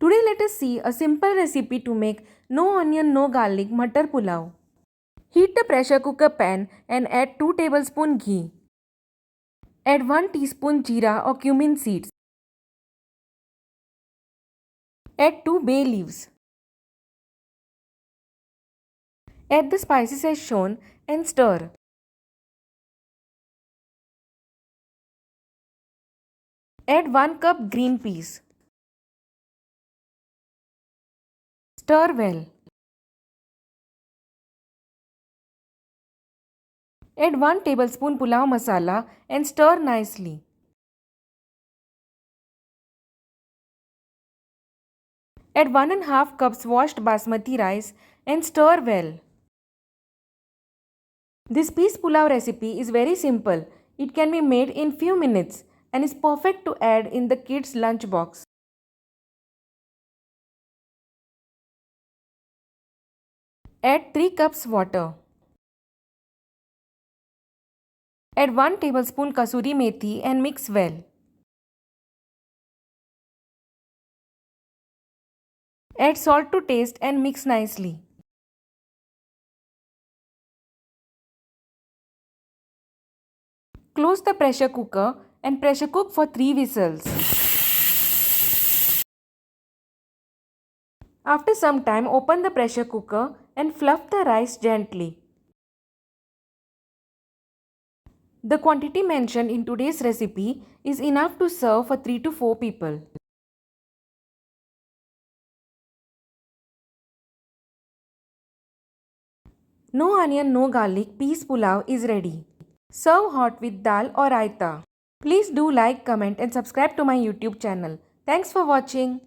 Today let us see a simple recipe to make no onion, no garlic Matar Pulao. Heat the pressure cooker pan and add 2 tablespoon ghee. Add 1 teaspoon jeera or cumin seeds. Add 2 bay leaves. Add the spices as shown and stir. Add 1 cup green peas. Stir well. Add 1 tablespoon pulao masala and stir nicely. Add 1½ cups washed basmati rice and stir well. This peas pulao recipe is very simple. It can be made in few minutes and is perfect to add in the kids' lunch box. Add 3 cups water. Add 1 tablespoon kasuri methi and mix well. Add salt to taste and mix nicely. Close the pressure cooker and pressure cook for 3 whistles. After some time, open the pressure cooker and fluff the rice gently. The quantity mentioned in today's recipe is enough to serve for 3 to 4 people. No onion, no garlic peas pulao is ready. Serve hot with dal or raita. Please do like, comment and subscribe to my YouTube channel. Thanks for watching.